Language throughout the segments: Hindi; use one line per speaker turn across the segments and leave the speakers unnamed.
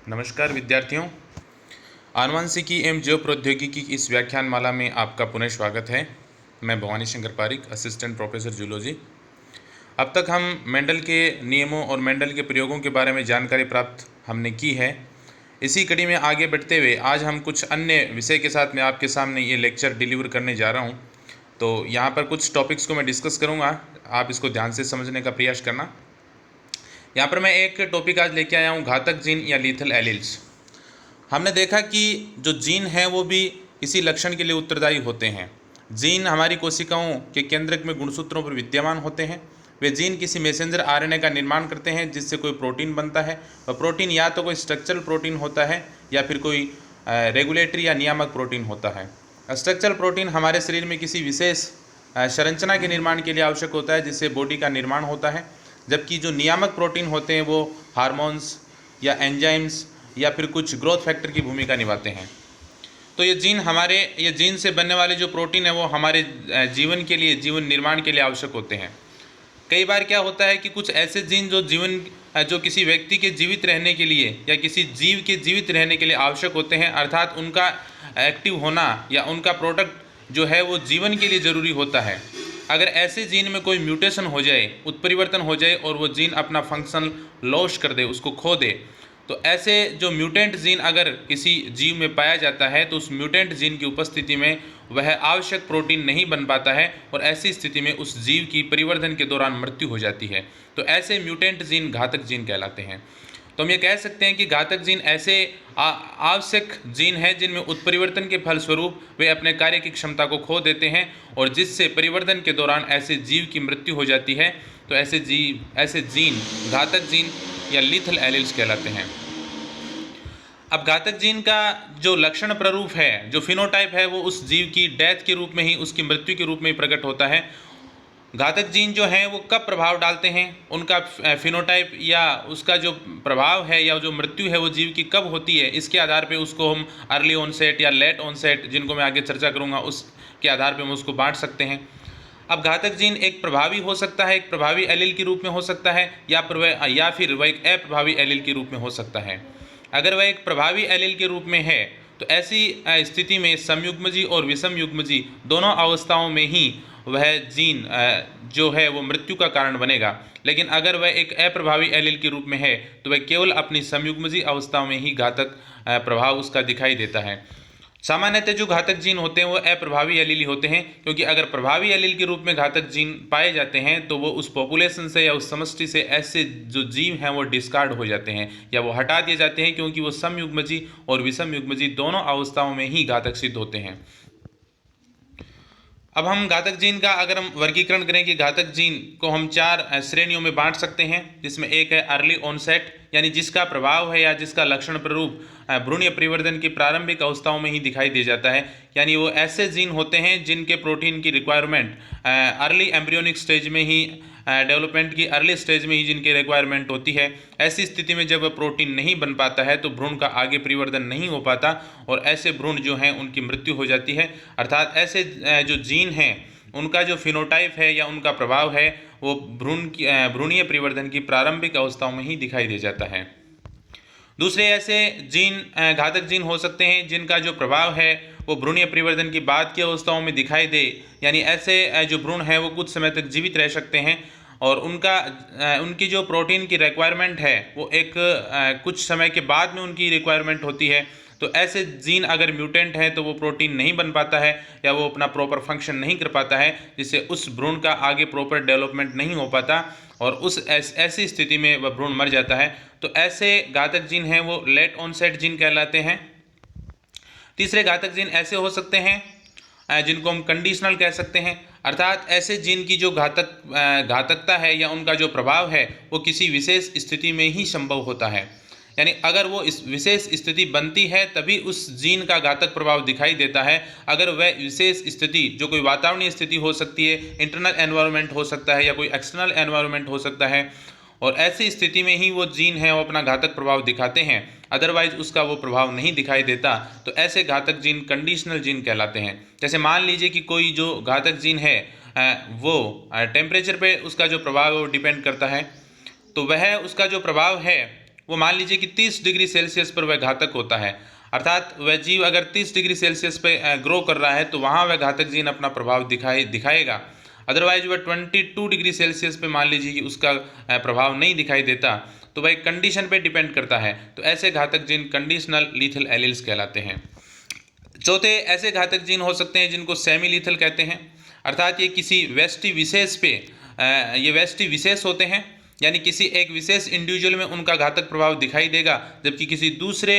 नमस्कार विद्यार्थियों, आनुवंशिकी एवं जैव प्रौद्योगिकी की इस व्याख्यान माला में आपका पुनः स्वागत है। मैं Bhawani Shankar Pareek, assistant professor zoology. अब तक हम मेंडल के नियमों और मेंडल के प्रयोगों के बारे में जानकारी प्राप्त हमने की है। इसी कड़ी में आगे बढ़ते हुए आज हम कुछ अन्य विषय के साथ मैं आपके सामने ये लेक्चर डिलीवर करने जा रहा हूँ। तो यहाँ पर कुछ टॉपिक्स को मैं डिस्कस करूँगा, आप इसको ध्यान से समझने का प्रयास करना। यहाँ पर मैं एक टॉपिक आज लेके आया हूँ, घातक जीन या लीथल एलील्स। हमने देखा कि जो जीन हैं वो भी इसी लक्षण के लिए उत्तरदायी होते हैं। जीन हमारी कोशिकाओं के केंद्रक में गुणसूत्रों पर विद्यमान होते हैं। वे जीन किसी मैसेंजर आरएनए का निर्माण करते हैं जिससे कोई प्रोटीन बनता है। वह प्रोटीन या तो कोई स्ट्रक्चरल प्रोटीन होता है या फिर कोई रेगुलेटरी या नियामक प्रोटीन होता है। स्ट्रक्चरल प्रोटीन हमारे शरीर में किसी विशेष संरचना के निर्माण के लिए आवश्यक होता है जिससे बॉडी का निर्माण होता है, जबकि जो नियामक प्रोटीन होते हैं वो हार्मोन्स या एंजाइम्स या फिर कुछ ग्रोथ फैक्टर की भूमिका निभाते हैं। तो ये जीन से बनने वाले जो प्रोटीन है वो हमारे जीवन के लिए, जीवन निर्माण के लिए आवश्यक होते हैं। कई बार क्या होता है कि कुछ ऐसे जीन जो किसी व्यक्ति के जीवित रहने के लिए या किसी जीव के जीवित रहने के लिए आवश्यक होते हैं, अर्थात उनका एक्टिव होना या उनका प्रोडक्ट जो है वो जीवन के लिए ज़रूरी होता है। अगर ऐसे जीन में कोई म्यूटेशन हो जाए, उत्परिवर्तन हो जाए और वो जीन अपना फंक्शन लॉस कर दे, उसको खो दे, तो ऐसे जो म्यूटेंट जीन अगर किसी जीव में पाया जाता है तो उस म्यूटेंट जीन की उपस्थिति में वह आवश्यक प्रोटीन नहीं बन पाता है और ऐसी स्थिति में उस जीव की परिवर्धन के दौरान मृत्यु हो जाती है। तो ऐसे म्यूटेंट जीन घातक जीन कहलाते हैं। तो हम ये कह सकते हैं कि घातक जीन ऐसे आवश्यक जीन हैं जिनमें उत्परिवर्तन के फलस्वरूप वे अपने कार्य की क्षमता को खो देते हैं और जिससे परिवर्तन के दौरान ऐसे जीव की मृत्यु हो जाती है। तो ऐसे जीन घातक जीन या लीथल एलील्स कहलाते हैं। अब घातक जीन का जो लक्षण प्ररूप है, जो फिनोटाइप है, वो उस जीव की डेथ के रूप में ही, उसकी मृत्यु के रूप में ही प्रकट होता है। घातक जीन जो हैं वो कब प्रभाव डालते हैं, उनका फिनोटाइप या उसका जो प्रभाव है या जो मृत्यु है वो जीव की कब होती है, इसके आधार पे उसको हम अर्ली ऑनसेट या लेट ऑनसेट, जिनको मैं आगे चर्चा करूँगा, उसके आधार पे हम उसको बांट सकते हैं। अब घातक जीन एक प्रभावी हो सकता है, एक प्रभावी एलील के रूप में हो सकता है या फिर वह एक अप्रभावी एलील के रूप में हो सकता है। अगर वह एक प्रभावी एलील के रूप में है तो ऐसी स्थिति में समयुग्मजी और विषम युग्मजी दोनों अवस्थाओं में ही वह जीन जो है वो मृत्यु का कारण बनेगा। लेकिन अगर वह एक अप्रभावी एलील के रूप में है तो वह केवल अपनी समयुग्मजी अवस्थाओं में ही घातक प्रभाव उसका दिखाई देता है। सामान्यतः जो घातक जीन होते हैं वो अप्रभावी एलील होते हैं, क्योंकि अगर प्रभावी एलील के रूप में घातक जीन पाए जाते हैं तो वो उस पॉपुलेशन से या उस समष्टि से ऐसे जो जीव हैं वो डिस्कार्ड हो जाते हैं या वो हटा दिए जाते हैं, क्योंकि वो समयुग्मजी और विषम युग्मजी दोनों अवस्थाओं में ही घातक सिद्ध होते हैं। अब हम घातक जीन का अगर हम वर्गीकरण करें कि घातक जीन को हम 4 श्रेणियों में बांट सकते हैं, जिसमें एक है अर्ली ऑनसेट, यानी जिसका प्रभाव है या जिसका लक्षण प्ररूप भ्रूणीय परिवर्तन की प्रारंभिक अवस्थाओं में ही दिखाई दे जाता है। यानी वो ऐसे जीन होते हैं जिनके प्रोटीन की रिक्वायरमेंट अर्ली एम्ब्रियोनिक स्टेज में ही, डेवलपमेंट की अर्ली स्टेज में ही जिनकी रिक्वायरमेंट होती है। ऐसी स्थिति में जब प्रोटीन नहीं बन पाता है तो भ्रूण का आगे परिवर्तन नहीं हो पाता और ऐसे भ्रूण जो हैं उनकी मृत्यु हो जाती है। अर्थात ऐसे जो जीन हैं उनका जो फिनोटाइप है या उनका प्रभाव है वो भ्रूणीय परिवर्तन की प्रारंभिक अवस्थाओं में ही दिखाई दे जाता है। दूसरे ऐसे जीन घातक जीन हो सकते हैं जिनका जो प्रभाव है वो भ्रूणीय परिवर्तन की बाद की अवस्थाओं में दिखाई दे, यानी ऐसे जो भ्रूण हैं वो कुछ समय तक जीवित रह सकते हैं और उनकी जो प्रोटीन की रिक्वायरमेंट है वो कुछ समय के बाद में उनकी रिक्वायरमेंट होती है। तो ऐसे जीन अगर म्यूटेंट हैं तो वो प्रोटीन नहीं बन पाता है या वो अपना प्रॉपर फंक्शन नहीं कर पाता है, जिससे उस भ्रूण का आगे प्रॉपर डेवलपमेंट नहीं हो पाता और ऐसी स्थिति में वह भ्रूण मर जाता है। तो ऐसे घातक जीन हैं वो लेट ऑनसेट जीन कहलाते हैं। तीसरे घातक जीन ऐसे हो सकते हैं जिनको हम कंडीशनल कह सकते हैं, अर्थात ऐसे जीन की जो घातकता है या उनका जो प्रभाव है वो किसी विशेष स्थिति में ही संभव होता है। यानी अगर वो इस विशेष स्थिति बनती है तभी उस जीन का घातक प्रभाव दिखाई देता है। अगर वह विशेष स्थिति जो कोई वातावरणीय स्थिति हो सकती है, इंटरनल एनवायरनमेंट हो सकता है या कोई एक्सटर्नल एनवायरनमेंट हो सकता है, और ऐसी स्थिति में ही वो जीन है वो अपना घातक प्रभाव दिखाते हैं, अदरवाइज उसका वो प्रभाव नहीं दिखाई देता, तो ऐसे घातक जीन कंडीशनल जीन कहलाते हैं। जैसे मान लीजिए कि कोई जो घातक जीन है वो टेम्परेचर पे उसका जो प्रभाव है वो डिपेंड करता है, तो वह उसका जो प्रभाव है वो मान लीजिए कि 30 डिग्री सेल्सियस पर वह घातक होता है, अर्थात वह जीव अगर 30 डिग्री सेल्सियस पे ग्रो कर रहा है तो वहाँ वह घातक जीन अपना प्रभाव दिखाएगा। अदरवाइज वह 22 डिग्री सेल्सियस पे मान लीजिए कि उसका प्रभाव नहीं दिखाई देता, तो वह एक कंडीशन पे डिपेंड करता है। तो ऐसे घातक जीन कंडीशनल लीथल एलील्स कहलाते हैं। चौथे ऐसे घातक जीन हो सकते हैं जिनको सेमी लीथल कहते हैं, अर्थात ये किसी व्यष्टि विशेष पे ये व्यष्टि विशेष होते हैं, यानी किसी एक विशेष इंडिविजुअल में उनका घातक प्रभाव दिखाई देगा जबकि किसी दूसरे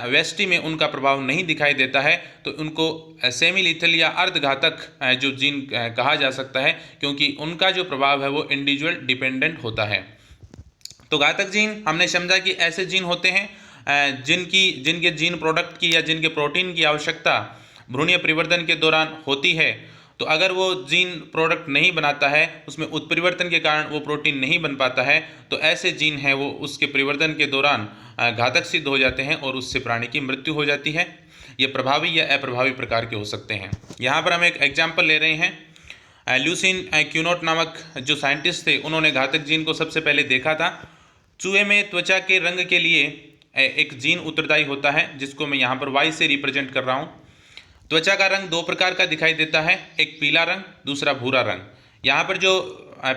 व्यष्टि में उनका प्रभाव नहीं दिखाई देता है, तो उनको सेमी लीथल या अर्धघातक जो जीन कहा जा सकता है, क्योंकि उनका जो प्रभाव है वो इंडिविजुअल डिपेंडेंट होता है। तो घातक जीन हमने समझा कि ऐसे जीन होते हैं जिनके जीन प्रोडक्ट की या जिनके प्रोटीन की आवश्यकता भ्रूणीय परिवर्तन के दौरान होती है। तो अगर वो जीन प्रोडक्ट नहीं बनाता है, उसमें उत्परिवर्तन के कारण वो प्रोटीन नहीं बन पाता है, तो ऐसे जीन हैं वो उसके परिवर्तन के दौरान घातक सिद्ध हो जाते हैं और उससे प्राणी की मृत्यु हो जाती है। ये प्रभावी या अप्रभावी प्रकार के हो सकते हैं। यहाँ पर हम एक एग्जाम्पल ले रहे हैं। ल्यूसिन क्यूनोट नामक जो साइंटिस्ट थे, उन्होंने घातक जीन को सबसे पहले देखा था। चूहे में त्वचा के रंग के लिए एक जीन उत्तरदायी होता है जिसको मैं यहाँ पर वाई से रिप्रेजेंट कर रहा हूँ। त्वचा का रंग दो प्रकार का दिखाई देता है, एक पीला रंग, दूसरा भूरा रंग। यहाँ पर जो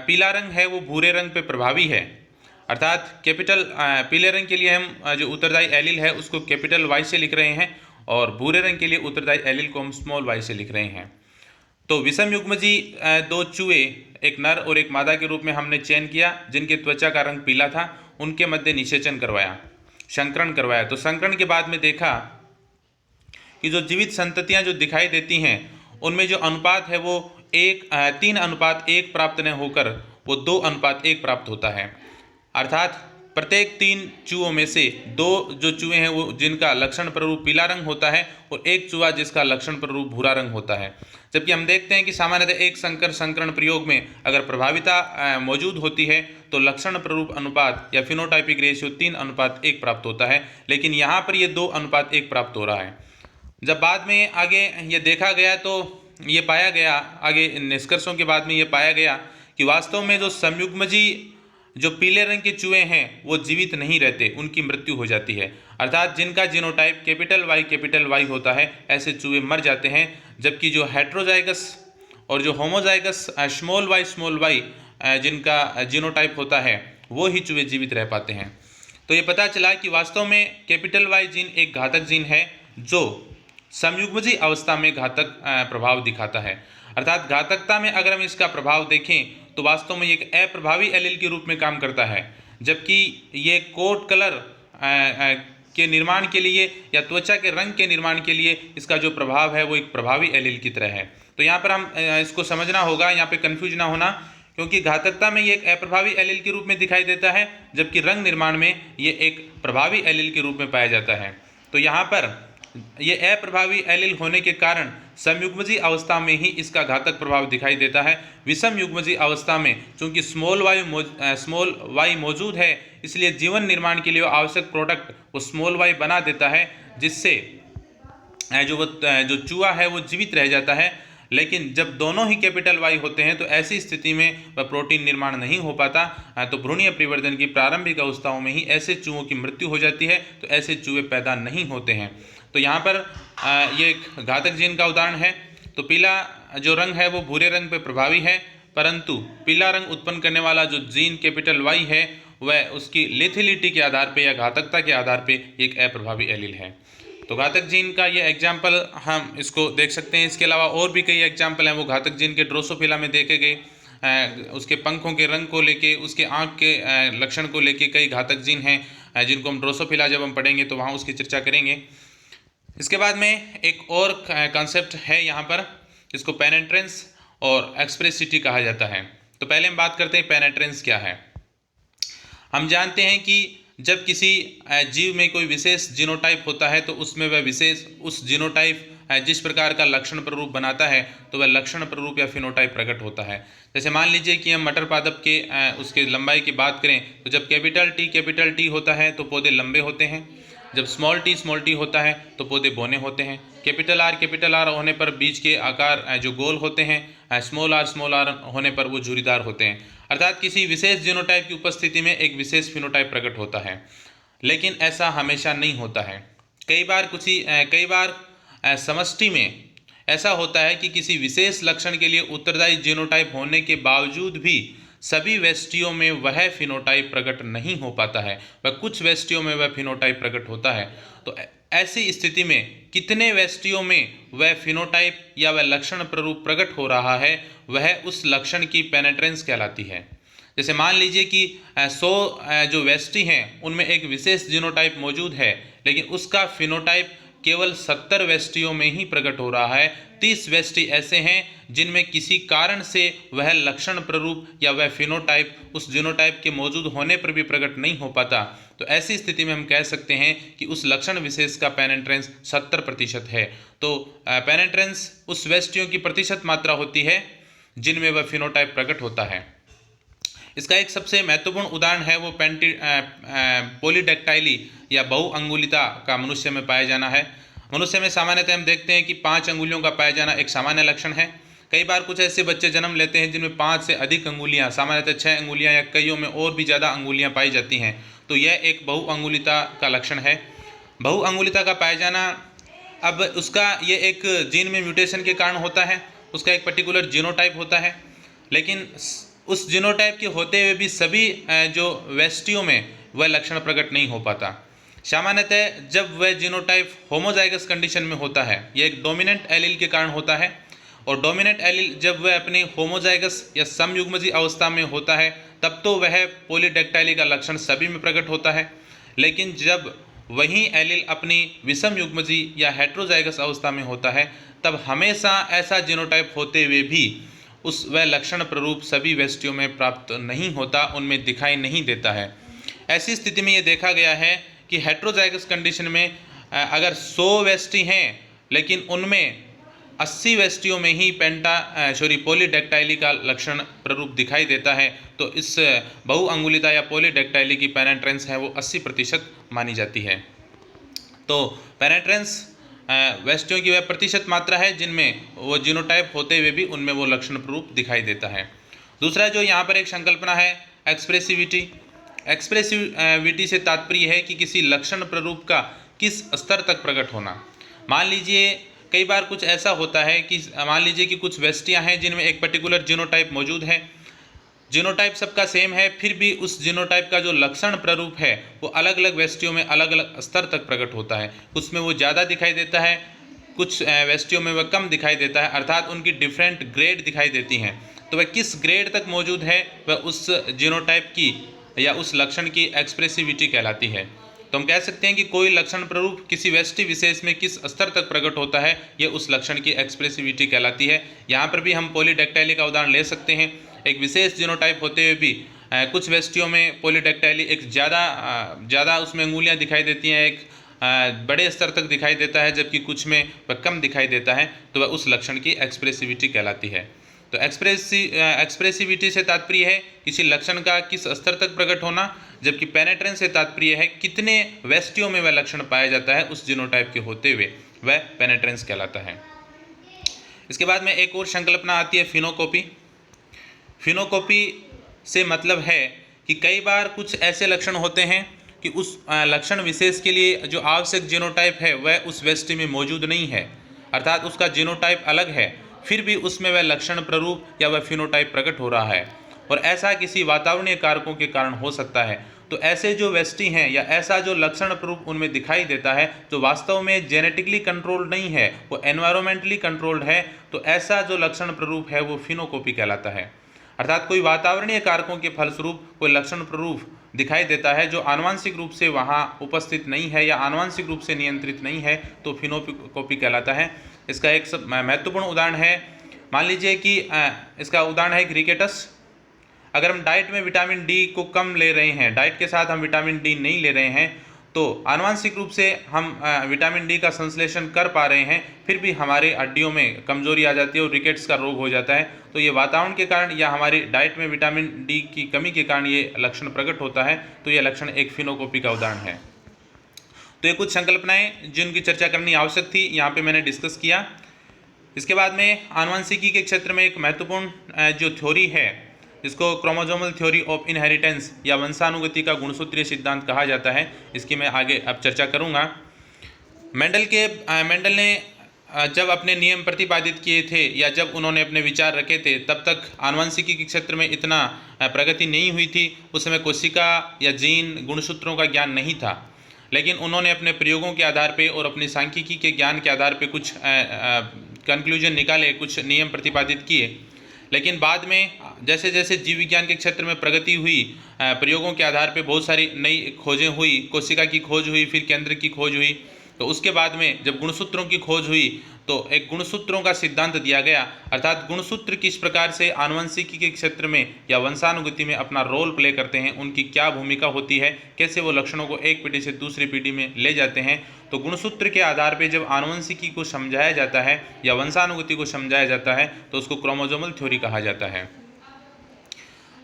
पीला रंग है वो भूरे रंग पे प्रभावी है, अर्थात कैपिटल पीले रंग के लिए हम जो उत्तरदायी एलील है उसको कैपिटल वाई से लिख रहे हैं और भूरे रंग के लिए उत्तरदायी एलील को हम स्मॉल वाई से लिख रहे हैं। तो विषम युग्मजी दो चूहे, एक नर और एक मादा के रूप में हमने चयन किया जिनके त्वचा का रंग पीला था, उनके मध्य निषेचन करवाया, संकरण करवाया। तो संकरण के बाद में देखा कि जो जीवित संततियां जो दिखाई देती हैं उनमें जो अनुपात है वो 3:1 प्राप्त न होकर वो 2:1 प्राप्त होता है, अर्थात प्रत्येक 3 चूहों में से 2 जो चूहे हैं वो जिनका लक्षण प्ररूप पीला रंग होता है और एक चूहा जिसका लक्षण प्ररूप भूरा रंग होता है। जबकि हम देखते हैं कि सामान्यतः एक संकरण प्रयोग में अगर प्रभाविता मौजूद होती है तो लक्षण प्ररूप अनुपात या फिनोटाइपिक रेशियो 3:1 प्राप्त होता है, लेकिन यहाँ पर ये 2:1 प्राप्त हो रहा है। जब बाद में आगे ये देखा गया तो ये पाया गया, आगे निष्कर्षों के बाद में ये पाया गया कि वास्तव में जो संयुग्मजी जो पीले रंग के चूहे हैं वो जीवित नहीं रहते, उनकी मृत्यु हो जाती है, अर्थात जिनका जीनोटाइप कैपिटल वाई होता है ऐसे चूहे मर जाते हैं। जबकि जो हेट्रोजाइगस और जो होमोजाइगस स्मॉल वाई जिनका जीनोटाइप होता है वो ही चूहे जीवित रह पाते हैं। तो ये पता चला कि वास्तव में कैपिटल वाई जीन एक घातक जीन है जो संयुग्मजी अवस्था में घातक प्रभाव दिखाता है, अर्थात घातकता में अगर हम इसका प्रभाव देखें तो वास्तव में एक अप्रभावी एलील के रूप में काम करता है, जबकि ये कोट कलर के निर्माण के लिए या त्वचा के रंग के निर्माण के लिए इसका जो प्रभाव है वो एक प्रभावी एलील की तरह है। तो यहाँ पर हम इसको समझना होगा, यहाँ पे कंफ्यूज ना होना, क्योंकि घातकता में ये एक अप्रभावी एलील के रूप में दिखाई देता है जबकि रंग निर्माण में ये एक प्रभावी एलील के रूप में पाया जाता है। तो यहाँ पर ये अप्रभावी एलील होने के कारण समयुग्मजी अवस्था में ही इसका घातक प्रभाव दिखाई देता है। विषम युग्मजी अवस्था में चूंकि स्मॉल वाई मौजूद है इसलिए जीवन निर्माण के लिए आवश्यक प्रोडक्ट वो स्मॉल वाई बना देता है, जिससे जो चूहा है वो जीवित रह जाता है। लेकिन जब दोनों ही कैपिटल वाई होते हैं तो ऐसी स्थिति में वह प्रोटीन निर्माण नहीं हो पाता, तो भ्रूणीय परिवर्तन की प्रारंभिक अवस्थाओं में ही ऐसे चूहों की मृत्यु हो जाती है, तो ऐसे चूहे पैदा नहीं होते हैं। तो यहाँ पर ये एक घातक जीन का उदाहरण है। तो पीला जो रंग है वो भूरे रंग पे प्रभावी है, परंतु पीला रंग उत्पन्न करने वाला जो जीन कैपिटल वाई है वह उसकी लेथिलिटी के आधार पे या घातकता के आधार पे एक अप्रभावी एलील है। तो घातक जीन का ये एग्जाम्पल हम इसको देख सकते हैं। इसके अलावा और भी कई एग्जाम्पल हैं वो घातक जीन के ड्रोसोफिला में देखे गए। उसके पंखों के रंग को लेके, उसके आँख के लक्षण को लेके कई घातक जीन हैं जिनको हम ड्रोसोफिला जब हम पढ़ेंगे तो वहाँ उसकी चर्चा करेंगे। इसके बाद में एक और कॉन्सेप्ट है यहाँ पर, जिसको पेनेट्रेंस और एक्सप्रेसिटी कहा जाता है। तो पहले हम बात करते हैं पेनेट्रेंस क्या है। हम जानते हैं कि जब किसी जीव में कोई विशेष जीनोटाइप होता है तो उसमें वह विशेष उस जीनोटाइप जिस प्रकार का लक्षण प्ररूप बनाता है तो वह लक्षण प्ररूप या फिनोटाइप प्रकट होता है। जैसे मान लीजिए कि हम मटर पादप के उसके लंबाई की बात करें तो जब कैपिटल टी होता है तो पौधे लंबे होते हैं, जब स्मॉल टी होता है तो पौधे बौने होते हैं, कैपिटल आर होने पर बीज के आकार जो गोल होते हैं, स्मॉल आर होने पर वो झुर्रीदार होते हैं। अर्थात किसी विशेष जीनोटाइप की उपस्थिति में एक विशेष फिनोटाइप प्रकट होता है। लेकिन ऐसा हमेशा नहीं होता है। कई बार समष्टि में ऐसा होता है कि किसी विशेष लक्षण के लिए उत्तरदायी जीनोटाइप होने के बावजूद भी सभी व्यष्टियों में वह फिनोटाइप प्रकट नहीं हो पाता है, वह कुछ व्यष्टियों में वह फिनोटाइप प्रकट होता है। तो ऐसी स्थिति में कितने व्यष्टियों में वह फिनोटाइप या वह लक्षण प्ररूप प्रकट हो रहा है, वह उस लक्षण की पेनेट्रेंस कहलाती है। जैसे मान लीजिए कि 100 जो व्यष्टि हैं उनमें एक विशेष जीनोटाइप मौजूद है, लेकिन उसका फिनोटाइप केवल 70 व्यष्टियों में ही प्रकट हो रहा है। 30 व्यष्टि ऐसे हैं जिनमें किसी कारण से वह लक्षण प्ररूप या वह फिनोटाइप उस जीनोटाइप के मौजूद होने पर भी प्रकट नहीं हो पाता। तो ऐसी स्थिति में हम कह सकते हैं कि उस लक्षण विशेष का पेनेट्रेंस 70% है। तो पेनेट्रेंस उस व्यष्टियों की प्रतिशत मात्रा होती है जिनमें वह फिनोटाइप प्रकट होता है। इसका एक सबसे महत्वपूर्ण उदाहरण है वो पॉलीडेक्टाइली या बहुअंगुलिता का मनुष्य में पाया जाना है। मनुष्य में सामान्यतः हम देखते हैं कि 5 अंगुलियों का पाया जाना एक सामान्य लक्षण है। कई बार कुछ ऐसे बच्चे जन्म लेते हैं जिनमें 5 से अधिक अंगुलियां, सामान्यतः 6 अंगुलियां या कईयों में और भी ज़्यादा अंगुलियां पाई जाती हैं। तो यह एक बहुअंगुलिता का लक्षण है। बहुअंगुलिता का पाया जाना, अब उसका ये एक जीन में म्यूटेशन के कारण होता है, उसका एक पर्टिकुलर जीनोटाइप होता है, लेकिन उस जीनोटाइप के होते हुए भी सभी जो व्यष्टियों में वह लक्षण प्रकट नहीं हो पाता। सामान्यतः जब वह जीनोटाइप होमोजाइगस कंडीशन में होता है, यह एक डोमिनेंट एलील के कारण होता है, और डोमिनेंट एलील जब वह अपनी होमोजाइगस या समयुग्मजी अवस्था में होता है तब तो वह पॉलीडेक्टाइली का लक्षण सभी में प्रकट होता है। लेकिन जब वही एलील अपनी विषम युग्मजी या हेट्रोजाइगस अवस्था में होता है तब हमेशा ऐसा जीनोटाइप होते हुए भी वह लक्षण प्ररूप सभी व्यष्टियों में प्राप्त नहीं होता, उनमें दिखाई नहीं देता है। ऐसी स्थिति में ये देखा गया है कि हेट्रोजाइगस कंडीशन में अगर 100 व्यष्टि हैं लेकिन उनमें 80 व्यष्टियों में ही पॉलीडेक्टाइली का लक्षण प्ररूप दिखाई देता है, तो इस बहुअंगुलिता या पॉलीडेक्टाइली की पेनेट्रेंस है वो 80% मानी जाती है। तो पेनेट्रेंस व्यष्टियों की वह प्रतिशत मात्रा है जिनमें वो जीनोटाइप होते हुए भी उनमें वो लक्षण प्ररूप दिखाई देता है। दूसरा जो यहाँ पर एक संकल्पना है एक्सप्रेसिविटी। एक्सप्रेसिविटी से तात्पर्य है कि किसी लक्षण प्ररूप का किस स्तर तक प्रकट होना। मान लीजिए कई बार कुछ ऐसा होता है कि मान लीजिए कि कुछ व्यष्टियाँ हैं जिनमें एक पर्टिकुलर जीनोटाइप मौजूद है, जीनोटाइप सबका सेम है, फिर भी उस जीनोटाइप का जो लक्षण प्ररूप है वो अलग अलग व्यष्टियों में अलग अलग स्तर तक प्रकट होता है। कुछ में वो ज़्यादा दिखाई देता है, कुछ व्यष्टियों में वह कम दिखाई देता है, अर्थात उनकी डिफरेंट ग्रेड दिखाई देती हैं। तो वह किस ग्रेड तक मौजूद है वह उस जीनोटाइप की या उस लक्षण की एक्सप्रेसिविटी कहलाती है। तो हम कह सकते हैं कि कोई लक्षण प्ररूप किसी व्यष्टि विशेष में किस स्तर तक प्रकट होता है, यह उस लक्षण की एक्सप्रेसिविटी कहलाती है। यहाँ पर भी हम पॉलीडेक्टाइली का उदाहरण ले सकते हैं। एक विशेष जीनोटाइप होते हुए भी कुछ व्यष्टियों में पॉलीडेक्टाइली एक ज़्यादा उसमें अंगुलियाँ दिखाई देती हैं, एक बड़े स्तर तक दिखाई देता है, जबकि कुछ में वह कम दिखाई देता है, तो वह उस लक्षण की एक्सप्रेसिविटी कहलाती है। तो एक्सप्रेसिविटी से तात्पर्य है किसी लक्षण का किस स्तर तक प्रकट होना, जबकि पेनेट्रेंस से तात्पर्य है कितने व्यष्टियों में वह लक्षण पाया जाता है उस जीनोटाइप के होते हुए, वह पेनेट्रेंस कहलाता है। इसके बाद में एक और संकल्पना आती है फिनोकॉपी। फिनोकॉपी से मतलब है कि कई बार कुछ ऐसे लक्षण होते हैं कि उस लक्षण विशेष के लिए जो आवश्यक जीनोटाइप है वह उस व्यष्टि में मौजूद नहीं है, अर्थात उसका जीनोटाइप अलग है, फिर भी उसमें वह लक्षण प्ररूप या वह फिनोटाइप प्रकट हो रहा है, और ऐसा किसी वातावरणीय कारकों के कारण हो सकता है। तो ऐसे जो व्यष्टि हैं या ऐसा जो लक्षण प्ररूप उनमें दिखाई देता है जो वास्तव में जेनेटिकली कंट्रोल्ड नहीं है, वो एनवायरमेंटली कंट्रोल्ड है, तो ऐसा जो लक्षण प्ररूप है वो फिनोकॉपी कहलाता है। अर्थात कोई वातावरणीय कारकों के फलस्वरूप कोई लक्षण प्ररूप दिखाई देता है जो आनुवंशिक रूप से वहाँ उपस्थित नहीं है या आनुवंशिक रूप से नियंत्रित नहीं है, तो फिनोकॉपी कहलाता है। इसका एक महत्वपूर्ण उदाहरण है, मान लीजिए कि इसका उदाहरण है क्रिकेटस। अगर हम डाइट में विटामिन डी को कम ले रहे हैं, डाइट के साथ हम विटामिन डी नहीं ले रहे हैं, तो आनुवंशिक रूप से हम विटामिन डी का संश्लेषण कर पा रहे हैं, फिर भी हमारी हड्डियों में कमजोरी आ जाती है और रिकेट्स का रोग हो जाता है। तो ये वातावरण के कारण या हमारी डाइट में विटामिन डी की कमी के कारण ये लक्षण प्रकट होता है, तो ये लक्षण एक फिनोकॉपी का उदाहरण है। तो ये कुछ संकल्पनाएं जिनकी चर्चा करनी आवश्यक थी, यहाँ पे मैंने डिस्कस किया। इसके बाद में आनुवंशिकी के क्षेत्र में एक महत्वपूर्ण जो थ्योरी है जिसको क्रोमोसोमल थ्योरी ऑफ इनहेरिटेंस या वंशानुगति का गुणसूत्रीय सिद्धांत कहा जाता है। इसकी मैं आगे अब चर्चा करूँगा। मेंडल ने जब अपने नियम प्रतिपादित किए थे या जब उन्होंने अपने विचार रखे थे, तब तक आनुवंशिकी के क्षेत्र में इतना प्रगति नहीं हुई थी। उस समय कोशिका या जीन गुणसूत्रों का ज्ञान नहीं था, लेकिन उन्होंने अपने प्रयोगों के आधार पे और अपनी सांख्यिकी के ज्ञान के आधार पे कुछ कंक्लूजन निकाले, कुछ नियम प्रतिपादित किए। लेकिन बाद में जैसे जैसे जीव विज्ञान के क्षेत्र में प्रगति हुई, प्रयोगों के आधार पे बहुत सारी नई खोजें हुई, कोशिका की खोज हुई, फिर केंद्र की खोज हुई, तो उसके बाद में जब गुणसूत्रों की खोज हुई तो एक गुणसूत्रों का सिद्धांत दिया गया, अर्थात गुणसूत्र किस प्रकार से आनुवंशिकी के क्षेत्र में या वंशानुगति में अपना रोल प्ले करते हैं, उनकी क्या भूमिका होती है, कैसे वो लक्षणों को एक पीढ़ी से दूसरी पीढ़ी में ले जाते हैं। तो गुणसूत्र के आधार पर जब आनुवंशिकी को समझाया जाता है या वंशानुगति को समझाया जाता है तो उसको क्रोमोसोमल थ्योरी कहा जाता है।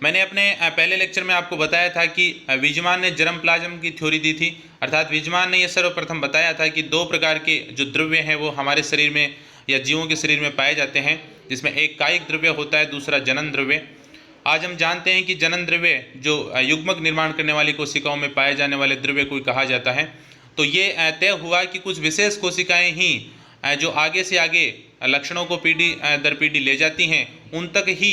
मैंने अपने पहले लेक्चर में आपको बताया था कि वीजमान ने जर्म प्लाज्म की थ्योरी दी थी, अर्थात वीजमान ने यह सर्वप्रथम बताया था कि दो प्रकार के जो द्रव्य हैं वो हमारे शरीर में या जीवों के शरीर में पाए जाते हैं, जिसमें एक कायिक द्रव्य होता है, दूसरा जनन द्रव्य। आज हम जानते हैं कि जनन द्रव्य जो युग्मक निर्माण करने वाली कोशिकाओं में पाए जाने वाले द्रव्य को कहा जाता है। तो ये तय हुआ कि कुछ विशेष कोशिकाएँ ही जो आगे से आगे लक्षणों को पीढ़ी दर पीढ़ी ले जाती हैं, उन तक ही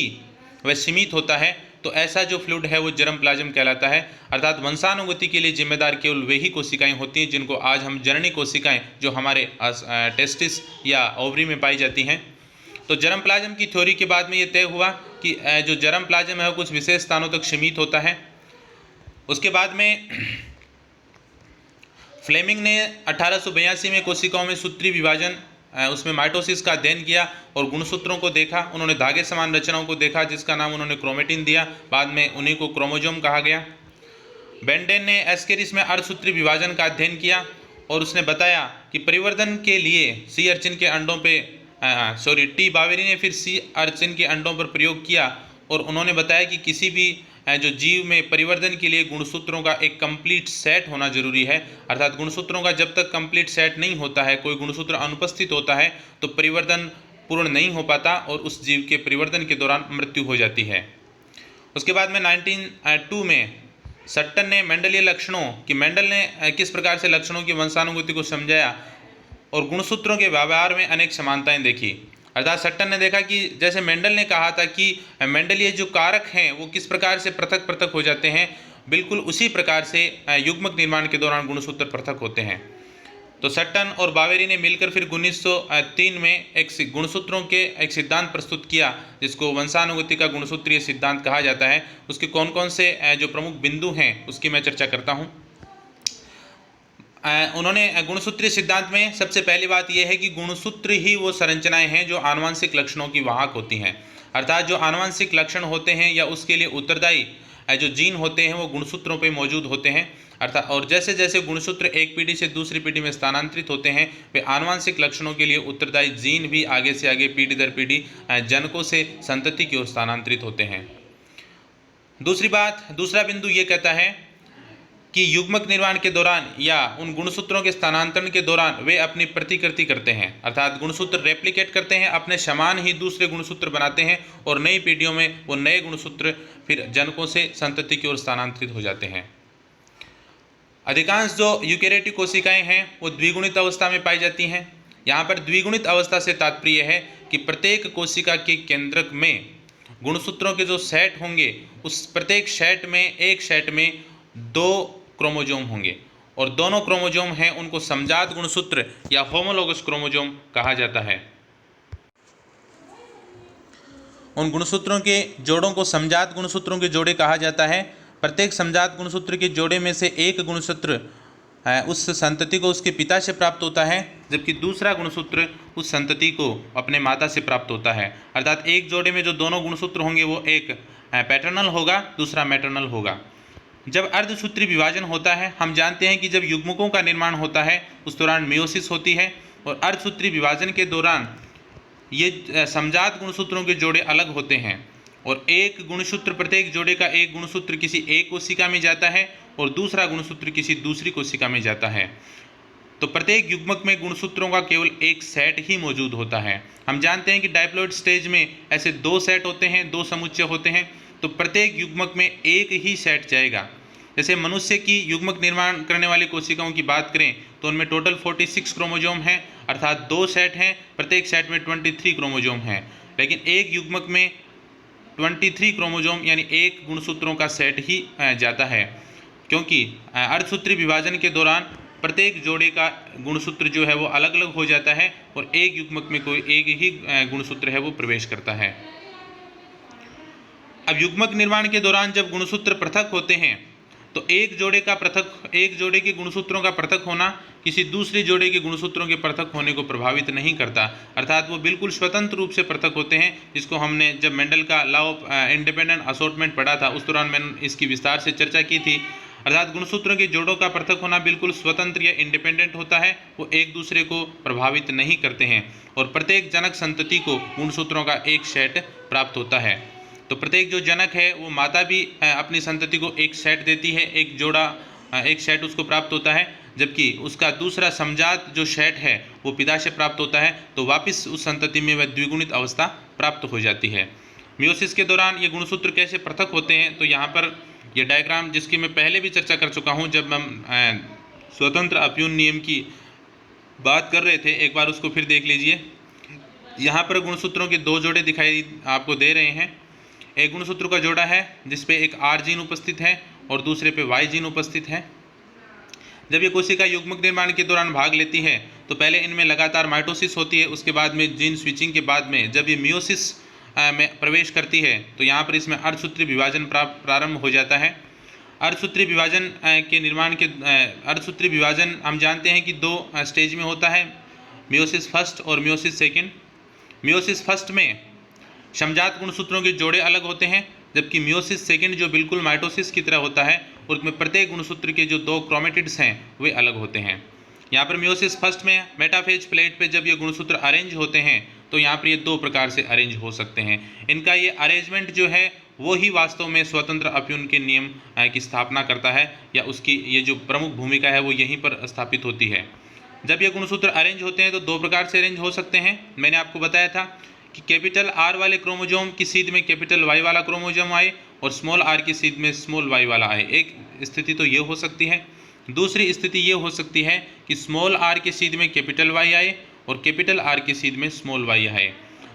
वह सीमित होता है। तो ऐसा जो फ्लूइड है वो जर्म प्लाज्म कहलाता है, अर्थात वंशानुगति के लिए जिम्मेदार केवल वही कोशिकाएं होती हैं जिनको आज हम जननी कोशिकाएं जो हमारे टेस्टिस या ओवरी में पाई जाती हैं। तो जर्म प्लाज्म की थ्योरी के बाद में ये तय हुआ कि जो जर्म प्लाज्म है वो कुछ विशेष स्थानों तक सीमित होता है। उसके बाद में फ्लेमिंग ने 1882 में कोशिकाओं में सूत्री विभाजन, उसमें माइटोसिस का अध्ययन किया और गुणसूत्रों को देखा। उन्होंने धागे समान रचनाओं को देखा जिसका नाम उन्होंने क्रोमेटिन दिया, बाद में उन्हीं को क्रोमोजोम कहा गया। बेंडेन ने एस्केरिस में अर्धसूत्री विभाजन का अध्ययन किया और उसने बताया कि परिवर्धन के लिए सी अर्चिन के अंडों पे टी बावेरी ने फिर सी अर्चिन के अंडों पर प्रयोग किया और उन्होंने बताया कि किसी भी जो जीव में परिवर्धन के लिए गुणसूत्रों का एक कंप्लीट सेट होना जरूरी है, अर्थात गुणसूत्रों का जब तक कंप्लीट सेट नहीं होता है, कोई गुणसूत्र अनुपस्थित होता है तो परिवर्धन पूर्ण नहीं हो पाता और उस जीव के परिवर्धन के दौरान मृत्यु हो जाती है। उसके बाद में 1902 में सट्टन ने मेंडलीय लक्षणों कि मेंडल ने किस प्रकार से लक्षणों की वंशानुगति को समझाया और गुणसूत्रों के व्यवहार में अनेक समानताएं देखी। अर्थात सट्टन ने देखा कि जैसे मेंडल ने कहा था कि मेंडलीय जो कारक हैं वो किस प्रकार से पृथक पृथक हो जाते हैं, बिल्कुल उसी प्रकार से युग्मक निर्माण के दौरान गुणसूत्र पृथक होते हैं। तो सट्टन और बावेरी ने मिलकर फिर 1903 में एक गुणसूत्रों के एक सिद्धांत प्रस्तुत किया जिसको वंशानुगति का गुणसूत्रीय सिद्धांत कहा जाता है। उसके कौन कौन से जो प्रमुख बिंदु हैं उसकी मैं चर्चा करता हूँ। उन्होंने गुणसूत्रीय सिद्धांत में सबसे पहली बात यह है कि गुणसूत्र ही वो संरचनाएं हैं जो आनुवंशिक लक्षणों की वाहक होती हैं, अर्थात जो आनुवंशिक लक्षण होते हैं या उसके लिए उत्तरदायी जो जीन होते हैं वो गुणसूत्रों पे मौजूद होते हैं। अर्थात और जैसे जैसे गुणसूत्र एक पीढ़ी से दूसरी पीढ़ी में स्थानांतरित होते हैं, वे आनुवंशिक लक्षणों के लिए उत्तरदायी जीन भी आगे से आगे पीढ़ी दर पीढ़ी जनकों से संतति की ओर स्थानांतरित होते हैं। दूसरा बिंदु ये कहता है कि युग्मक निर्माण के दौरान या उन गुणसूत्रों के स्थानांतरण के दौरान वे अपनी प्रतिकृति करते हैं, अर्थात गुणसूत्र रेप्लिकेट करते हैं, अपने समान ही दूसरे गुणसूत्र बनाते हैं और नई पीढ़ियों में वो नए गुणसूत्र फिर जनकों से संतति की ओर स्थानांतरित हो जाते हैं। अधिकांश जो यूकेरियोटिक कोशिकाएं हैं वो द्विगुणित अवस्था में पाई जाती हैं। यहाँ पर द्विगुणित अवस्था से तात्पर्य है कि प्रत्येक कोशिका के केंद्रक में गुणसूत्रों के जो सेट होंगे उस प्रत्येक सेट में एक सेट में 2 क्रोमोजोम होंगे और दोनों क्रोमोजोम हैं उनको समजात गुणसूत्र या होमोलोगस क्रोमोजोम कहा जाता है। उन गुणसूत्रों के जोड़ों को समजात गुणसूत्रों के जोड़े कहा जाता है। प्रत्येक समजात गुणसूत्र के जोड़े में से एक गुणसूत्र उस संतति को उसके पिता से प्राप्त होता है, जबकि दूसरा गुणसूत्र उस संतति को अपने माता से प्राप्त होता है। अर्थात एक जोड़े में जो दोनों गुणसूत्र होंगे वो एक पैटर्नल होगा, दूसरा मैटरनल होगा। जब अर्धसूत्री विभाजन होता है, हम जानते हैं कि जब युग्मकों का निर्माण होता है उस दौरान मियोसिस होती है और अर्धसूत्री विभाजन के दौरान ये समजात गुणसूत्रों के जोड़े अलग होते हैं और एक गुणसूत्र प्रत्येक जोड़े का एक गुणसूत्र किसी एक कोशिका में जाता है और दूसरा गुणसूत्र किसी दूसरी कोशिका में जाता है। तो प्रत्येक युग्मक में गुणसूत्रों का केवल एक सेट ही मौजूद होता है। हम जानते हैं कि डायप्लॉइड स्टेज में ऐसे 2 सेट होते हैं, 2 समुच्चय होते हैं। तो प्रत्येक युग्मक में एक ही सेट जाएगा। जैसे मनुष्य की युग्मक निर्माण करने वाली कोशिकाओं की बात करें तो उनमें टोटल 46 क्रोमोजोम हैं, अर्थात 2 सेट हैं, प्रत्येक सेट में 23 क्रोमोजोम हैं। लेकिन एक युग्मक में 23 क्रोमोजोम यानी एक गुणसूत्रों का सेट ही जाता है, क्योंकि अर्धसूत्री विभाजन के दौरान प्रत्येक जोड़े का गुणसूत्र जो है वो अलग अलग हो जाता है और एक युग्मक में कोई एक ही गुणसूत्र है वो प्रवेश करता है। अब युग्मक निर्माण के दौरान जब गुणसूत्र पृथक होते हैं तो एक जोड़े के गुणसूत्रों का पृथक होना किसी दूसरे जोड़े के गुणसूत्रों के पृथक होने को प्रभावित नहीं करता, अर्थात वो बिल्कुल स्वतंत्र रूप से पृथक होते हैं, जिसको हमने जब मेंडल का लॉ ऑफ इंडिपेंडेंट असॉर्टमेंट पढ़ा था उस दौरान मैंने इसकी विस्तार से चर्चा की थी। अर्थात गुणसूत्रों के जोड़ों का पृथक होना बिल्कुल स्वतंत्र या इंडिपेंडेंट होता है, वो एक दूसरे को प्रभावित नहीं करते हैं और प्रत्येक जनक संतति को गुणसूत्रों का एक सेट प्राप्त होता है। तो प्रत्येक जो जनक है वो माता भी अपनी संतति को एक सेट देती है, एक सेट उसको प्राप्त होता है, जबकि उसका दूसरा समजात जो सेट है वो पिता से प्राप्त होता है, तो वापस उस संतति में वह द्विगुणित अवस्था प्राप्त हो जाती है। मियोसिस के दौरान ये गुणसूत्र कैसे पृथक होते हैं, तो यहाँ पर यह डायग्राम जिसकी मैं पहले भी चर्चा कर चुका हूँ जब हम स्वतंत्र अप्यून नियम की बात कर रहे थे, एक बार उसको फिर देख लीजिए। यहाँ पर गुणसूत्रों के 2 जोड़े दिखाई आपको दे रहे हैं। एक गुणसूत्र का जोड़ा है जिसपे एक आर जीन उपस्थित है और दूसरे पे वाई जीन उपस्थित है। जब ये कोशिका युग्मक निर्माण के दौरान भाग लेती है तो पहले इनमें लगातार माइटोसिस होती है, उसके बाद में जीन स्विचिंग के बाद में जब ये मियोसिस में प्रवेश करती है तो यहाँ पर इसमें अर्धसूत्री विभाजन प्रारंभ हो जाता है। अर्धसूत्री विभाजन के निर्माण के अर्धसूत्री विभाजन हम जानते हैं कि 2 स्टेज में होता है, मियोसिस फर्स्ट और मियोसिस सेकेंड। मियोसिस फर्स्ट में समजात गुणसूत्रों के जोड़े अलग होते हैं, जबकि मियोसिस सेकेंड जो बिल्कुल माइटोसिस की तरह होता है उसमें प्रत्येक गुणसूत्र के जो 2 क्रोमेटिड्स हैं वे अलग होते हैं। यहाँ पर मियोसिस फर्स्ट में मेटाफेज प्लेट पे जब ये गुणसूत्र अरेंज होते हैं तो यहाँ पर ये 2 प्रकार से अरेंज हो सकते हैं। इनका ये अरेंजमेंट जो है वो ही वास्तव में स्वतंत्र अप्यून के नियम की स्थापना करता है, या उसकी ये जो प्रमुख भूमिका है वो यहीं पर स्थापित होती है। जब ये गुणसूत्र अरेंज होते हैं तो 2 प्रकार से अरेंज हो सकते हैं। मैंने आपको बताया था कि कैपिटल आर वाले क्रोमोजोम की सीध में कैपिटल वाई वाला क्रोमोजोम आए और स्मॉल आर की सीध में स्मॉल वाई वाला आए। एक स्थिति तो ये हो सकती है। दूसरी स्थिति ये हो सकती है कि स्मॉल आर की सीध में कैपिटल वाई आए और कैपिटल आर की सीध में स्मॉल वाई आए।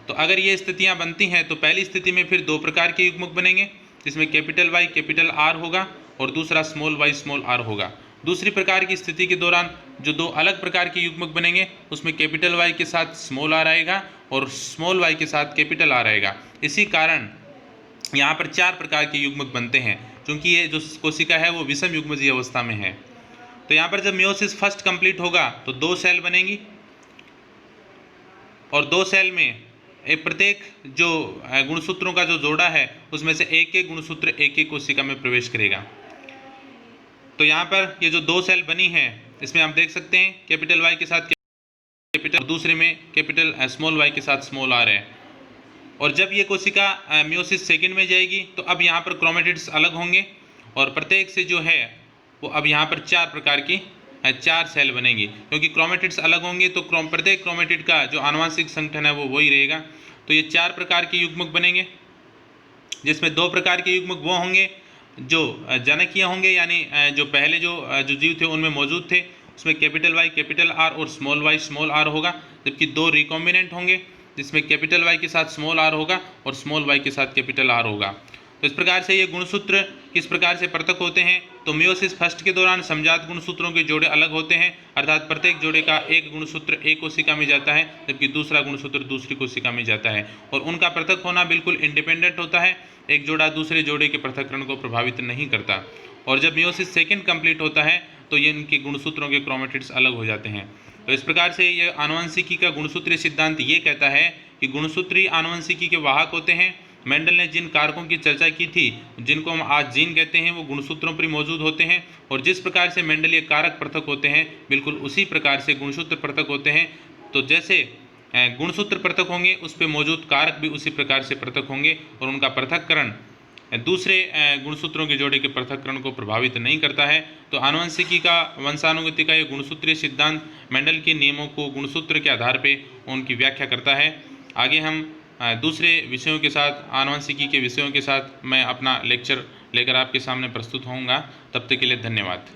तो अगर ये स्थितियाँ बनती हैं तो पहली स्थिति में फिर 2 प्रकार के युग्मक बनेंगे, जिसमें कैपिटल वाई कैपिटल आर होगा और दूसरा स्मॉल वाई स्मॉल आर होगा। दूसरी प्रकार की स्थिति के दौरान जो 2 अलग प्रकार के युग्मक बनेंगे उसमें कैपिटल वाई के साथ स्मॉल आर आएगा और स्मॉल वाई के साथ कैपिटल आर आएगा। इसी कारण यहाँ पर 4 प्रकार के युग्मक बनते हैं, क्योंकि ये जो कोशिका है वो विषम युग्मजीय अवस्था में है। तो यहाँ पर जब मियोसिस फर्स्ट कंप्लीट होगा तो 2 सेल बनेंगी और 2 सेल में एक प्रत्येक जो गुणसूत्रों का जो जोड़ा है उसमें से एक गुणसूत्र एक कोशिका में प्रवेश करेगा। तो यहाँ पर ये जो 2 सेल बनी हैं इसमें आप देख सकते हैं कैपिटल वाई के साथ कैपिटल, दूसरे में कैपिटल स्मॉल वाई के साथ स्मॉल आर है। और जब ये कोशिका मियोसिस सेकेंड में जाएगी तो अब यहाँ पर क्रोमेटिड्स अलग होंगे और प्रत्येक से जो है वो अब यहाँ पर 4 प्रकार की 4 सेल बनेंगी, क्योंकि क्रोमेटिड्स अलग होंगे तो प्रत्येक क्रोमेटिड का जो आनुवंशिक संगठन है वो वही रहेगा। तो ये 4 प्रकार के युग्मक बनेंगे, जिसमें 2 प्रकार के युग्मक वो होंगे जो जनकीय होंगे, यानी जो पहले जो जीव थे उनमें मौजूद थे, उसमें कैपिटल वाई कैपिटल आर और स्मॉल वाई स्मॉल आर होगा। जबकि 2 रिकॉम्बिनेंट होंगे जिसमें कैपिटल वाई के साथ स्मॉल आर होगा और स्मॉल वाई के साथ कैपिटल आर होगा। तो इस प्रकार से ये गुणसूत्र किस प्रकार से पृथक होते हैं, तो मियोसिस फर्स्ट के दौरान समजात गुणसूत्रों के जोड़े अलग होते हैं, अर्थात प्रत्येक जोड़े का एक गुणसूत्र एक कोशिका में जाता है जबकि दूसरा गुणसूत्र दूसरी कोशिका में जाता है, और उनका पृथक होना बिल्कुल इंडिपेंडेंट होता है, एक जोड़ा दूसरे जोड़े के पृथक्करण को प्रभावित नहीं करता। और जब मियोसिस सेकेंड कंप्लीट होता है तो ये इनके गुणसूत्रों के क्रोमेटिड्स अलग हो जाते हैं। तो इस प्रकार से ये आनुवंशिकी का गुणसूत्रीय सिद्धांत ये कहता है कि गुणसूत्रीय आनुवंशिकी के वाहक होते हैं। मेंडल ने जिन कारकों की चर्चा की थी जिनको हम आज जीन कहते हैं वो गुणसूत्रों पर मौजूद होते हैं, और जिस प्रकार से मेंडलीय कारक पृथक होते हैं बिल्कुल उसी प्रकार से गुणसूत्र पृथक होते हैं। तो जैसे गुणसूत्र पृथक होंगे उस पर मौजूद कारक भी उसी प्रकार से पृथक होंगे, और उनका पृथक्करण दूसरे गुणसूत्रों के जोड़े के पृथक्करण को प्रभावित नहीं करता है। तो आनुवंशिकी का वंशानुगति का ये गुणसूत्रीय सिद्धांत मेंडल के नियमों को गुणसूत्र के आधार पर उनकी व्याख्या करता है। आगे हम दूसरे विषयों के साथ, आनुवंशिकी के विषयों के साथ मैं अपना लेक्चर लेकर आपके सामने प्रस्तुत होऊंगा। तब तक के लिए धन्यवाद।